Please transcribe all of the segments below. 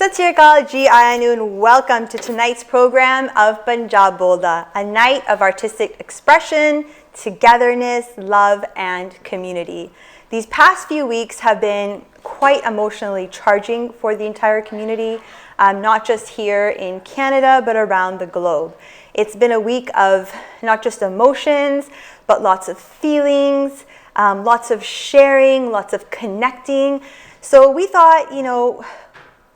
Sat Sri Akal Ji Aaya and welcome to tonight's program of Punjab Bolda, a night of artistic expression, togetherness, love, and community. These past few weeks have been quite emotionally charging for the entire community, not just here in Canada, but around the globe. It's been a week of not just emotions, but lots of feelings, lots of sharing, lots of connecting. So we thought,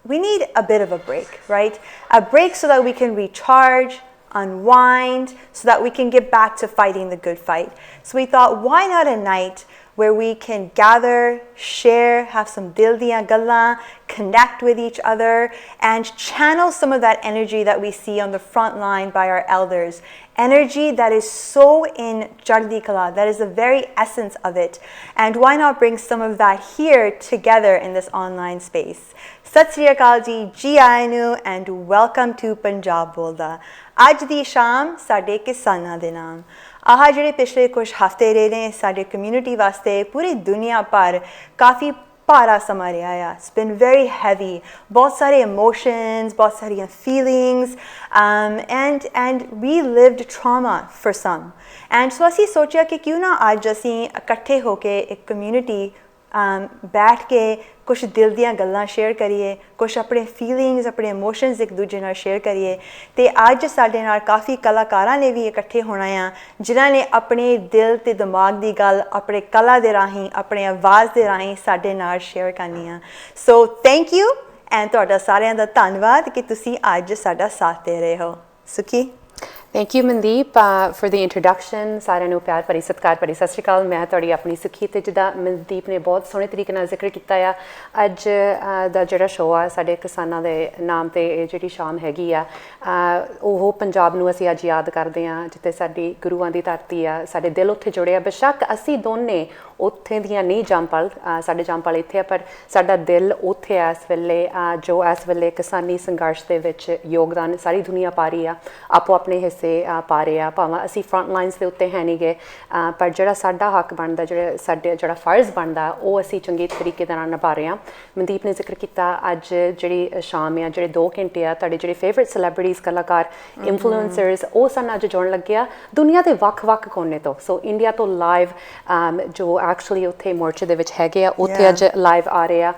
we need a bit of a break, right? A break so that we can recharge, unwind, so that we can get back to fighting the good fight. So we thought, why not a night where we can gather, share, have some dil diyan gallan, connect with each other, and channel some of that energy that we see on the front line by our elders. Energy that is so in Chardi Kala, that is the very essence of it. And why not bring some of that here together in this online space? Sat Sri Akal Ji, Ji Aaya Nu, and welcome to Punjab Bolda. Aj di sham sade kisana de naam. ਆਹ ਜਿਹੜੇ ਪਿਛਲੇ ਕੁਝ ਹਫ਼ਤੇ ਰਹੇ ਨੇ ਸਾਡੇ community ਵਾਸਤੇ ਪੂਰੀ ਦੁਨੀਆ ਭਰ ਕਾਫੀ ਭਾਰਾ ਸਮਾਂ ਰਿਹਾ ਆ ਇਟਸ ਬਿਨ ਵੈਰੀ ਹੈਵੀ ਬਹੁਤ ਸਾਰੇ ਇਮੋਸ਼ਨਸ ਬਹੁਤ ਸਾਰੀਆਂ feelings and we lived trauma for some and so ਅਸੀਂ ਸੋਚਿਆ ਕਿ ਕਿਉਂ ਨਾ ਅੱਜ ਅਸੀਂ ਇਕੱਠੇ ਹੋ ਕੇ ਇੱਕ ਕਮਿਊਨਿਟੀ ਬੈਠ ਕੇ ਕੁਛ ਦਿਲ ਦੀਆਂ ਗੱਲਾਂ ਸ਼ੇਅਰ ਕਰੀਏ ਕੁਛ ਆਪਣੇ ਫੀਲਿੰਗਸ ਆਪਣੇ ਇਮੋਸ਼ਨਸ ਇੱਕ ਦੂਜੇ ਨਾਲ ਸ਼ੇਅਰ ਕਰੀਏ ਅਤੇ ਅੱਜ ਸਾਡੇ ਨਾਲ ਕਾਫੀ ਕਲਾਕਾਰਾਂ ਨੇ ਵੀ ਇਕੱਠੇ ਹੋਣਾ ਆ ਜਿਨ੍ਹਾਂ ਨੇ ਆਪਣੇ ਦਿਲ ਅਤੇ ਦਿਮਾਗ ਦੀ ਗੱਲ ਆਪਣੇ ਕਲਾ ਦੇ ਰਾਹੀਂ ਆਪਣੇ ਆਵਾਜ਼ ਦੇ ਰਾਹੀਂ ਸਾਡੇ ਨਾਲ ਸ਼ੇਅਰ ਕਰਨੀ ਆ ਸੋ ਥੈਂਕ ਯੂ ਐਂਡ ਤੁਹਾਡਾ ਸਾਰਿਆਂ ਦਾ ਧੰਨਵਾਦ ਕਿ ਤੁਸੀਂ ਅੱਜ ਸਾਡਾ ਸਾਥ ਦੇ ਰਹੇ ਹੋ ਸੁਖੀ Thank you, Mandeep, for the introduction. ਸਾਰਿਆਂ ਨੂੰ ਪਿਆਰ ਭਰੀ ਸਤਿਕਾਰ ਭਰੀ ਸਤਿ ਸ਼੍ਰੀ ਅਕਾਲ ਮੈਂ ਤੁਹਾਡੀ ਆਪਣੀ ਸੁਖੀ ਤੇ ਜਿੱਦਾਂ ਮਨਦੀਪ ਨੇ ਬਹੁਤ ਸੋਹਣੇ ਤਰੀਕੇ ਨਾਲ ਜ਼ਿਕਰ ਕੀਤਾ ਆ ਅੱਜ ਦਾ ਜਿਹੜਾ ਸ਼ੋਅ ਆ ਸਾਡੇ ਕਿਸਾਨਾਂ ਦੇ ਨਾਮ ਤੇ ਇਹ ਜਿਹੜੀ ਸ਼ਾਮ ਹੈਗੀ ਆ ਉਹ ਪੰਜਾਬ ਨੂੰ ਅਸੀਂ ਅੱਜ ਯਾਦ ਕਰਦੇ ਹਾਂ ਜਿੱਥੇ ਸਾਡੀ ਗੁਰੂਆਂ ਦੀ ਧਰਤੀ ਆ ਸਾਡੇ ਦਿਲ ਉੱਥੇ ਜੁੜੇ ਆ ਬੇਸ਼ੱਕ ਅਸੀਂ ਦੋਨੇ ਉੱਥੇ ਦੀਆਂ ਨਹੀਂ ਜੰਮਪਲ ਸਾਡੇ ਜੰਮਪਲ ਇੱਥੇ ਆ ਪਰ ਸਾਡਾ ਦਿਲ ਉੱਥੇ ਆ ਇਸ ਵੇਲੇ ਜੋ ਇਸ ਵੇਲੇ ਕਿਸਾਨੀ ਸੰਘਰਸ਼ ਦੇ ਵਿੱਚ ਯੋਗਦਾਨ ਸਾਰੀ ਦੁਨੀਆ ਪਾ ਰਹੀ ਆ ਆਪੋ ਆਪਣੇ ਹਿੱਸੇ ਪਾ ਰਹੇ ਆ ਭਾਵੇਂ ਅਸੀਂ ਫਰੰਟ ਲਾਈਨਸ ਦੇ ਉੱਤੇ ਹੈ ਨਹੀਂ ਗਏ ਪਰ ਜਿਹੜਾ ਸਾਡਾ ਹੱਕ ਬਣਦਾ ਜਿਹੜਾ ਫਰਜ਼ ਬਣਦਾ ਉਹ ਅਸੀਂ ਚੰਗੇ ਤਰੀਕੇ ਦੇ ਨਾਲ ਨਿਭਾ ਰਹੇ ਹਾਂ ਮਨਦੀਪ ਨੇ ਜ਼ਿਕਰ ਕੀਤਾ ਅੱਜ ਜਿਹੜੀ ਸ਼ਾਮ ਆ ਜਿਹੜੇ 2 ਘੰਟੇ ਆ ਤੁਹਾਡੇ ਜਿਹੜੇ ਫੇਵਰੇਟ ਸੈਲੀਬ੍ਰਿਟੀਜ਼ ਕਲਾਕਾਰ ਇਨਫਲੂਐਂਸਰਸ ਉਹ ਸਾਨੂੰ ਅੱਜ ਜੁੜਨ ਲੱਗਿਆ ਦੁਨੀਆ ਦੇ ਵੱਖ-ਵੱਖ ਕੋਨੇ ਤੋਂ ਸੋ ਇੰਡੀਆ ਤੋਂ ਲਾਈਵ ਜੋ ਐਕਚੁਅਲੀ ਉੱਥੇ ਮੋਰਚੇ ਦੇ ਵਿੱਚ ਹੈਗੇ ਆ ਉੱਥੇ ਅੱਜ ਲਾਈਵ ਆ ਰਹੇ ਆ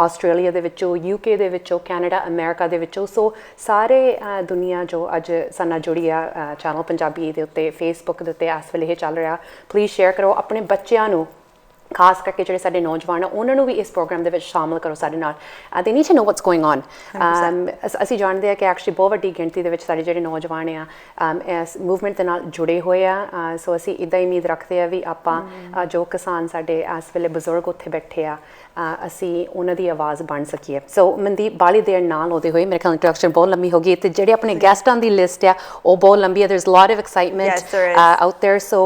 ਆਸਟ੍ਰੇਲੀਆ ਦੇ ਵਿੱਚੋਂ UK ਦੇ ਵਿੱਚੋਂ ਕੈਨੇਡਾ ਅਮਰੀਕਾ ਦੇ ਵਿੱਚੋਂ ਸੋ ਸਾਰੇ ਦੁਨੀਆ ਜੋ ਅੱਜ ਸਾਨੂੰ ਜੁੜੀ ਆ ਚੈਨਲ ਪੰਜਾਬੀ ਦੇ ਉੱਤੇ ਫੇਸਬੁੱਕ ਦੇ ਉੱਤੇ ਇਸ ਵੇਲੇ ਇਹ ਚੱਲ ਰਿਹਾ ਪਲੀਜ਼ ਸ਼ੇਅਰ ਕਰੋ ਆਪਣੇ ਬੱਚਿਆਂ ਨੂੰ ਖਾਸ ਕਰਕੇ ਜਿਹੜੇ ਸਾਡੇ ਨੌਜਵਾਨ ਆ ਉਹਨਾਂ ਨੂੰ ਵੀ ਇਸ ਪ੍ਰੋਗਰਾਮ ਦੇ ਵਿੱਚ ਸ਼ਾਮਲ ਕਰੋ ਸਾਡੇ ਨਾਲ ਦੇ need to know what's going on ਅਸੀਂ ਜਾਣਦੇ ਹਾਂ ਕਿ ਐਕਚੁਅਲੀ ਬਹੁਤ ਵੱਡੀ ਗਿਣਤੀ ਦੇ ਵਿੱਚ ਸਾਡੇ ਜਿਹੜੇ ਨੌਜਵਾਨ ਆ ਇਸ ਮੂਵਮੈਂਟ ਦੇ ਨਾਲ ਜੁੜੇ ਹੋਏ ਆ ਸੋ ਅਸੀਂ ਇੱਦਾਂ ਹੀ ਉਮੀਦ ਰੱਖਦੇ ਆ ਵੀ ਆਪਾਂ ਜੋ ਕਿਸਾਨ ਸਾਡੇ ਇਸ ਵੇਲੇ ਬਜ਼ੁਰਗ ਉੱਥੇ ਬੈਠੇ ਆ ਅਸੀਂ ਉਹਨਾਂ ਦੀ ਆਵਾਜ਼ ਬਣ ਸਕੀਏ ਸੋ ਮਨਦੀਪ ਬਾਲੀ ਦੇਰ ਨਾਲ ਉਹਦੇ ਹੋਏ ਮੇਰੇ ਖਿਆਲ ਇੰਟਰੋਡਕਸ਼ਨ ਬਹੁਤ ਲੰਮੀ ਹੋ ਗਈ ਅਤੇ ਜਿਹੜੇ ਆਪਣੇ ਗੈਸਟਾਂ ਦੀ ਲਿਸਟ ਆ ਉਹ ਬਹੁਤ ਲੰਬੀ ਆ there's a lot of excitement out there so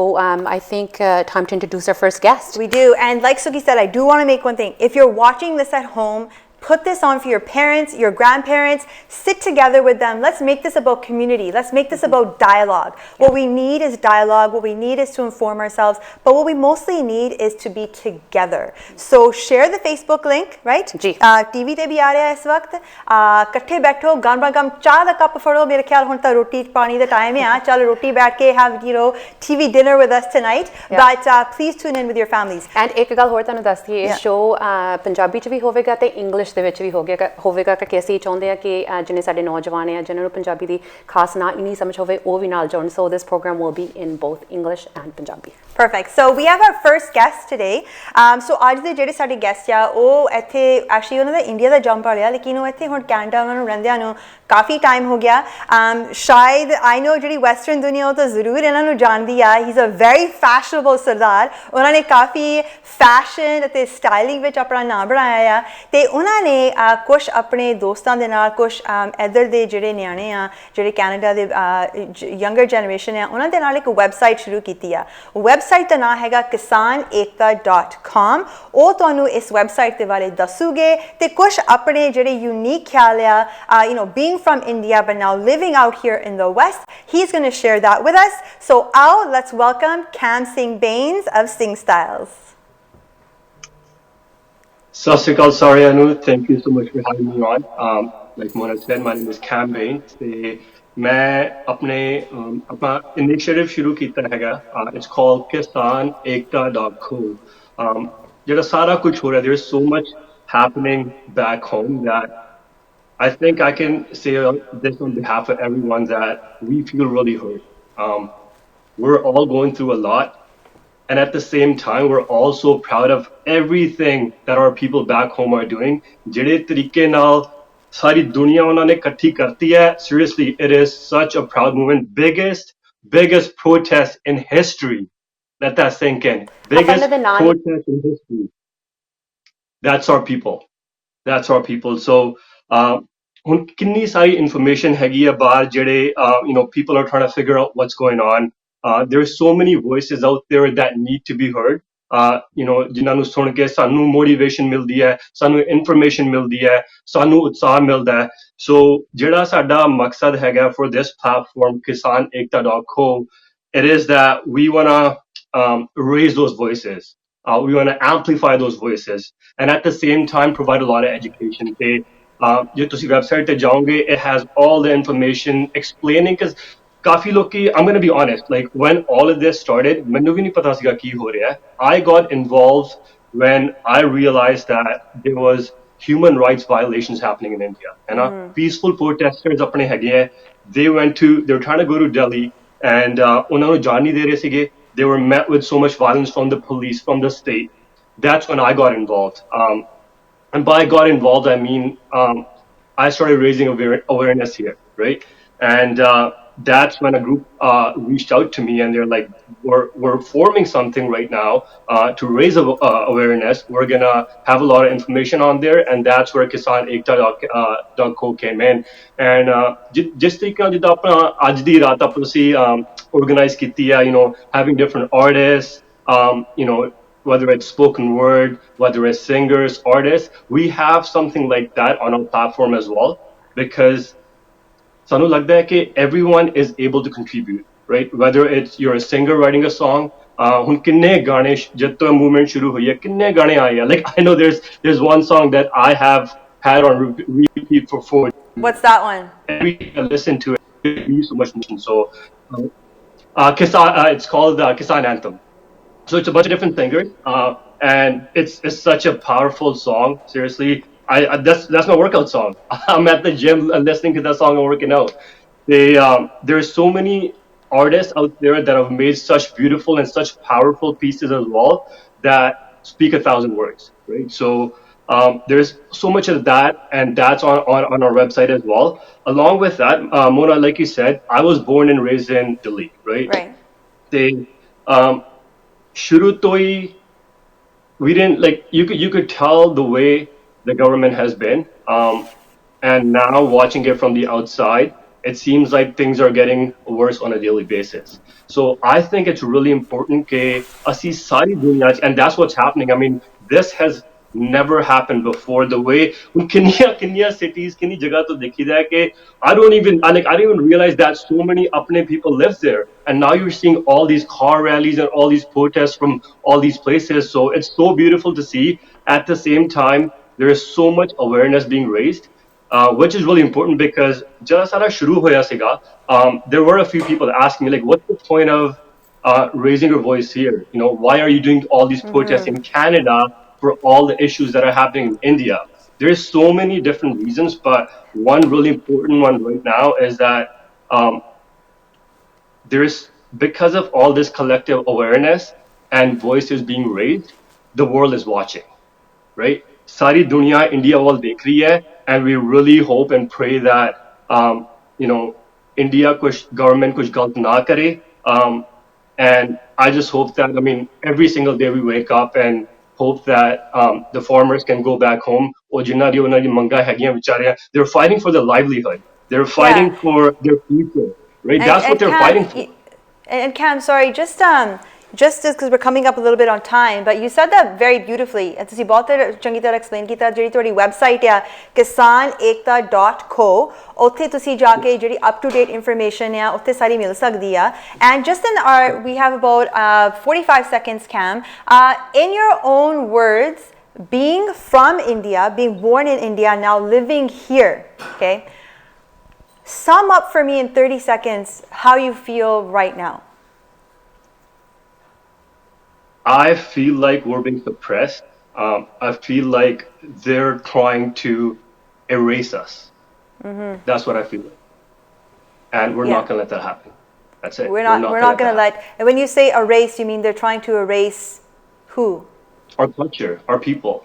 I think time to introduce our first guest. We do and like Suki said I do want to make one thing if you're watching this at home put this on for your parents, your grandparents, sit together with them. Let's make this about community. Let's make this about dialogue. What we need is dialogue. What we need is to inform ourselves. But what we mostly need is to be together. So share the Facebook link, right? TV te bhi aa raha hai is waqt. Kathe baitho, gam cha da cup fado. Mere khayal hun ta roti pani da time hai. Chal roti baith ke have, TV dinner with us tonight. Yeah. But please tune in with your families. And ek gal hor tanu ਦੱਸ ਦਈਏ ਇਹ show Punjabi ਚ ਵੀ ਹੋਵੇਗਾ ਤੇ English ਦੇ ਵਿੱਚ ਵੀ ਹੋਵੇਗਾ ਕਿ ਅਸੀਂ ਚਾਹੁੰਦੇ ਹਾਂ ਕਿ ਜਿਹਨੇ ਸਾਡੇ ਨੌਜਵਾਨ ਆ ਜਿਹਨਾਂ ਨੂੰ ਪੰਜਾਬੀ ਦੀ ਖਾਸ ਨਾ ਨਹੀਂ ਸਮਝ ਹੋਵੇ ਉਹ ਵੀ ਨਾਲ ਜੁੜਨ so this program will be in both English and Punjabi Perfect. So we have our first guest today. So ਅੱਜ ਦੇ ਜਿਹੜੇ ਸਾਡੇ ਗੈਸਟ ਆ ਉਹ ਇੱਥੇ ਐਕਚੁਅਲੀ ਉਹਨਾਂ ਦਾ ਇੰਡੀਆ ਦਾ ਜੰਮ ਪਾ ਲਿਆ ਲੇਕਿਨ ਉਹ ਇੱਥੇ ਹੁਣ ਕੈਨੇਡਾ ਉਹਨਾਂ ਨੂੰ ਰਹਿੰਦਿਆਂ ਨੂੰ ਕਾਫੀ ਟਾਈਮ ਹੋ ਗਿਆ ਸ਼ਾਇਦ ਆਈ ਨੋ ਜਿਹੜੀ ਵੈਸਟਰਨ ਦੁਨੀਆ ਉਹ ਤਾਂ ਜ਼ਰੂਰ ਇਹਨਾਂ ਨੂੰ ਜਾਣਦੀ ਆ he is a very fashionable sardar ਉਹਨਾਂ ਨੇ ਕਾਫੀ ਫੈਸ਼ਨ ਅਤੇ ਸਟਾਈਲਿੰਗ ਵਿੱਚ ਆਪਣਾ ਨਾਮ ਬਣਾਇਆ ਆ ਅਤੇ ਉਹਨਾਂ ਨੇ ਕੁਛ ਆਪਣੇ ਦੋਸਤਾਂ ਦੇ ਨਾਲ ਕੁਛ ਇੱਧਰ ਦੇ ਜਿਹੜੇ ਨਿਆਣੇ ਆ ਜਿਹੜੇ ਕੈਨੇਡਾ ਦੇ ਯੰਗਰ ਜਨਰੇਸ਼ਨ ਆ ਉਹਨਾਂ ਦੇ ਨਾਲ ਇੱਕ ਵੈਬਸਾਈਟ ਸ਼ੁਰੂ ਕੀਤੀ ਆ ਵੈਬਸਾਈਟ ਦਾ ਨਾਂ ਹੈਗਾ kisanekta.com ਉਹ ਤੁਹਾਨੂੰ ਇਸ ਵੈਬਸਾਈਟ ਦੇ ਬਾਰੇ ਦੱਸੂਗੇ ਅਤੇ ਕੁਛ ਆਪਣੇ ਜਿਹੜੇ ਯੂਨੀਕ ਖਿਆਲ ਆ being from India but now living out here in the West he's going to share that with us so let's welcome Kam Singh Bains of Sing Styles. Sat Sri Akal, sorry Anu, thank you so much for having me on. Like Mona said, my name is Cam Bain ਤੇ ਮੈਂ ਆਪਣੇ ਆਪਣਾ initiative ਸ਼ੁਰੂ ਕੀਤਾ ਹੈਗਾ it's called kisanekta.co ਜਿਹੜਾ ਸਾਰਾ ਕੁਝ ਹੋ ਰਿਹਾ there is so much happening back home that I think I can say this on behalf of everyone that we feel really hurt. We're all going through a lot. And at the same time, we're also proud of everything that our people back home are doing. ਜਿਹੜੇ ਤਰੀਕੇ ਨਾਲ ਸਾਰੀ ਦੁਨੀਆ ਉਹਨਾਂ ਨੇ ਇਕੱਠੀ ਕਰਤੀ ਹੈ, seriously, it is such a proud movement. Biggest protest in history. Let that sink in. ਪਹਿਲਾਂ Biggest ਦੇ ਨਾਂ ਹੀ protest in history. That's our people. That's our people. So ਹੁਣ ਕਿੰਨੀ ਸਾਰੀ information ਹੈਗੀ ਆ ਬਾਹਰ ਜਿਹੜੇ people are trying to figure out what's going on. There's so many voices out there that need to be heard. ਜਿਨ੍ਹਾਂ ਨੂੰ ਸੁਣ ਕੇ ਸਾਨੂੰ motivation ਮਿਲਦੀ ਹੈ, ਸਾਨੂੰ information ਮਿਲਦੀ ਹੈ, ਸਾਨੂੰ ਉਤਸ਼ਾਹ ਮਿਲਦਾ ਹੈ. So ਜਿਹੜਾ ਸਾਡਾ ਮਕਸਦ ਹੈਗਾ for this platform kisanekta.co, it is that we want to raise those voices. We want to amplify those voices and at the same time provide a lot of education. ਜੇ ਤੁਸੀਂ website ਤੇ ਜਾਓਗੇ, it has all the information explaining because ਕਾਫੀ ਲੋਕੀ I'm going to be honest, like when all of this started, ਮੈਨੂੰ ਵੀ ਨਹੀਂ ਪਤਾ ਸੀਗਾ ਕੀ ਹੋ ਰਿਹਾ ਹੈ. I got involved when I realized that there was human rights violations happening in India. And peaceful protesters ਆਪਣੇ ਹੈਗੇ ਹੈ, they were trying to go to Delhi and ਉਹਨਾਂ ਨੂੰ ਜਾਣ ਨਹੀਂ ਦੇ ਰਹੇ ਸੀਗੇ. They were met with so much violence from the police, from the state. That's when I got involved. And by got involved, I mean I started raising awareness here, right? And that's when a group reached out to me, and they're like, "We're forming something right now to raise awareness. We're gonna have a lot of information on there, and that's where kisanekta.co came in. And ਜਿਸ ਤਰੀਕੇ ਨਾਲ ਜਿੱਦਾਂ ਆਪਣਾ ਅੱਜ ਦੀ ਰਾਤ ਆਪਾਂ ਤੁਸੀਂ organize ਕੀਤੀ ਹੈ, having different artists, whether it's spoken word, whether it's singers, artists, we have something like that on our platform as well, because ਸਾਨੂੰ ਲੱਗਦਾ ਹੈ ਕਿ everyone is able to contribute, right? Whether it's you're a singer writing a song, ਹੁਣ ਕਿੰਨੇ ਗਾਣੇ ਜਦ ਤੋਂ movement ਸ਼ੁਰੂ ਹੋਈ ਹੈ, ਕਿੰਨੇ ਗਾਣੇ ਆਏ ਆ. Like I know there's one song that I have had on repeat for 4 years. What's that one? Every time I listen to it, it gives me so much emotion. So it's called Kisan Anthem. So it's a bunch of different singers, and it's such a powerful song. Seriously, that's my workout song. I'm at the gym listening to that song and working out. There's so many artists out there that have made such beautiful and such powerful pieces as well that speak 1,000 words, right? So there's so much of that, and that's on our website as well. Along with that, Mona, like you said, I was born and raised in Delhi, right? Right. ਸ਼ੁਰੂ ਤੋਂ ਹੀ we didn't like you could tell the way the government has been, and now watching it from the outside, it seems like things are getting worse on a daily basis. So I think it's really important ke asi sari duniya and that's what's happening. I mean, this has never happened before. The way kinya cities kini jagah to dekhi da hai ke I don't even realize that so many apne people live there, and now you're seeing all these car rallies and all these protests from all these places. So it's so beautiful to see. At the same time, there is so much awareness being raised, which is really important because jada sara shuru hoya siga, there were a few people asking me like, what's the point of raising your voice here? Why are you doing all these protests in Canada for all the issues that are happening in India? There's so many different reasons, but one really important one right now is that because of all this collective awareness and voices being raised, the world is watching, right? Sari dunya India wal dekh rahi hai, and we really hope and pray that India government kuch galat na kare, and I just hope that every single day we wake up and hope that the farmers can go back home. They're fighting for their livelihood. They're fighting for their future, right? That's what they're fighting for. And Cam, sorry, just because we're coming up a little bit on time, but you said that very beautifully. And ਤੁਸੀਂ ਬਹੁਤ ਚੰਗੀ ਤਰ੍ਹਾਂ explain ਕੀਤਾ. ਜਿਹੜੀ ਤੁਹਾਡੀ website ਆ kisanekta.co, ਉੱਥੇ ਤੁਸੀਂ ਜਾ ਕੇ ਜਿਹੜੀ up to date information ਆ ਉੱਥੇ ਸਾਰੀ ਮਿਲ ਸਕਦੀ ਆ. And just we have about 45 seconds, Cam. In your own words, being from India, being born in India, now living here, okay? Sum up for me in 30 seconds how you feel right now. I feel like we're being suppressed. I feel like they're trying to erase us. That's what I feel like. And we're not going to let that happen. That's it. We're not going to let. And when you say erase, you mean they're trying to erase who? Our culture, our people.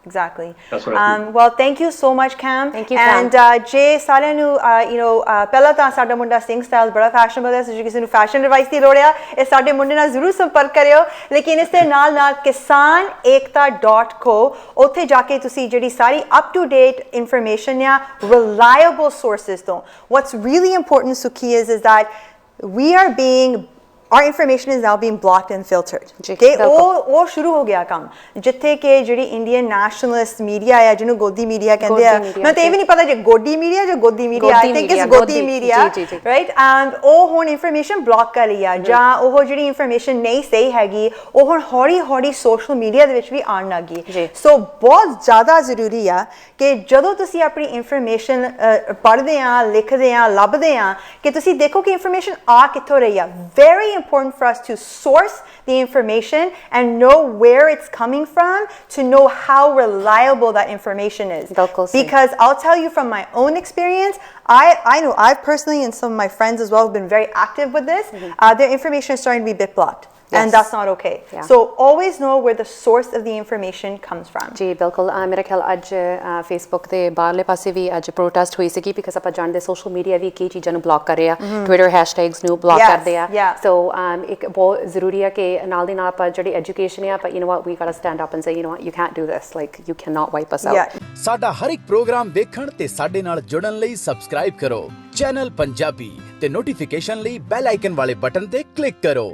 Exactly. That's what I feel. Well, thank you so much, Cam. Thank you, Cam. And ਜੇ ਸਾਰਿਆਂ ਨੂੰ ਪਹਿਲਾਂ ਤਾਂ ਸਾਡਾ ਮੁੰਡਾ Singh style ਬੜਾ fashionable ਹੈ, ਜੇ ਕਿਸੇ ਨੂੰ ਫੈਸ਼ਨ ਐਡਵਾਈਸ ਦੀ ਲੋੜ ਆ ਇਹ ਸਾਡੇ ਮੁੰਡੇ ਨਾਲ ਜ਼ਰੂਰ ਸੰਪਰਕ ਕਰਿਓ। ਲੇਕਿਨ ਇਸ ਦੇ ਨਾਲ ਨਾਲ kisanekta.co ਉੱਥੇ ਜਾ ਕੇ ਤੁਸੀਂ ਜਿਹੜੀ ਸਾਰੀ ਅਪ ਟੂ ਡੇਟ ਇਨਫੋਰਮੇਸ਼ਨ ਆ ਰਿਲਾਇਬਲ ਸੋਰਸਿਸ ਤੋਂ। What's really important, Sukhi, is that our information is now being blocked and filtered. Okay, ਉਹ ਸ਼ੁਰੂ ਹੋ ਗਿਆ ਕੰਮ ਜਿੱਥੇ ਕਿ ਜਿਹੜੀ ਇੰਡੀਅਨ ਨੈਸ਼ਨਲਿਸਟ ਮੀਡੀਆ ਆ ਜਿਹਨੂੰ ਗੋਦੀ ਮੀਡੀਆ ਕਹਿੰਦੇ ਆ, ਮੈਂ ਤਾਂ ਇਹ ਵੀ ਨਹੀਂ ਪਤਾ ਜੇ ਗੋਡੀ ਮੀਡੀਆ ਜਾਂ ਗੋਦੀ ਮੀਡੀਆ, ਆਈ ਥਿੰਕ ਇਟਸ ਗੋਦੀ ਮੀਡੀਆ, ਰਾਈਟ? ਐਂਡ ਉਹ ਹੁਣ ਇਨਫੋਰਮੇਸ਼ਨ ਬਲੌਕ ਕਰ ਰਹੀ ਆ ਜਾਂ ਉਹ ਜਿਹੜੀ ਇਨਫੋਰਮੇਸ਼ਨ ਨਹੀਂ ਸਹੀ ਹੈਗੀ ਉਹ ਹੁਣ ਹੌਲੀ ਹੌਲੀ ਸੋਸ਼ਲ ਮੀਡੀਆ ਦੇ ਵਿੱਚ ਵੀ ਆਉਣ ਲੱਗ ਗਈ। ਸੋ ਬਹੁਤ ਜ਼ਿਆਦਾ ਜ਼ਰੂਰੀ ਆ ਕਿ ਜਦੋਂ ਤੁਸੀਂ ਆਪਣੀ ਇਨਫੋਰਮੇਸ਼ਨ ਪੜ੍ਹਦੇ ਆ, ਲਿਖਦੇ ਆ, ਲੱਭਦੇ ਆ ਕਿ ਤੁਸੀਂ ਦੇਖੋ ਕਿ ਇਨਫੋਰਮੇਸ਼ਨ ਆ ਕਿੱਥੋਂ ਰਹੀ ਆ। Very important for us to source the information and know where it's coming from to know how reliable that information is. Because I'll tell you from my own experience, I know I've personally and some of my friends as well have been very active with this. Their information is starting to be bit blocked. Yes. And that's not okay. Yeah. So always know where the source of the information comes from. ਜੀ ਬਿਲਕੁਲ। ਮੇਰਾ ਖਿਆਲ ਅੱਜ Facebook ਦੇ ਬਾਹਰਲੇ ਪਾਸੇ ਵੀ ਅੱਜ protest ਹੋਈ ਸੀਗੀ ਬਿਕਾਜ਼ ਆਪਾਂ ਜਾਣਦੇ ਸੋਸ਼ਲ ਮੀਡੀਆ ਵੀ ਕਈ ਚੀਜ਼ਾਂ ਨੂੰ ਬਲੌਕ ਕਰ ਰਹੇ ਆ, ਟਵਿੱਟਰ ਹੈਸ਼ਟੈਗਸ ਨੂੰ ਬਲੌਕ ਕਰਦੇ ਆ। ਸੋ ਇੱਕ ਬਹੁਤ ਜ਼ਰੂਰੀ ਆ ਕਿ ਨਾਲ ਦੀ ਨਾਲ ਆਪਾਂ ਜਿਹੜੀ ਐਜੂਕੇਸ਼ਨ ਆ, but you know what, we gotta stand up and say, you know what, you can't do this, like you cannot wipe us out. ਸਾਡਾ ਹਰ ਇੱਕ ਪ੍ਰੋਗਰਾਮ ਵੇਖਣ ਤੇ ਸਾਡੇ ਨਾਲ ਜੁੜਨ ਲਈ ਸਬਸਕ੍ਰਾਈਬ ਕਰੋ ਚੈਨਲ ਪੰਜਾਬੀ ਤੇ ਨੋਟੀਫਿਕੇਸ਼ਨ ਲਈ ਬੈਲ ਆਈਕਨ ਵਾਲੇ ਬਟਨ ਤੇ ਕਲਿੱਕ ਕਰੋ।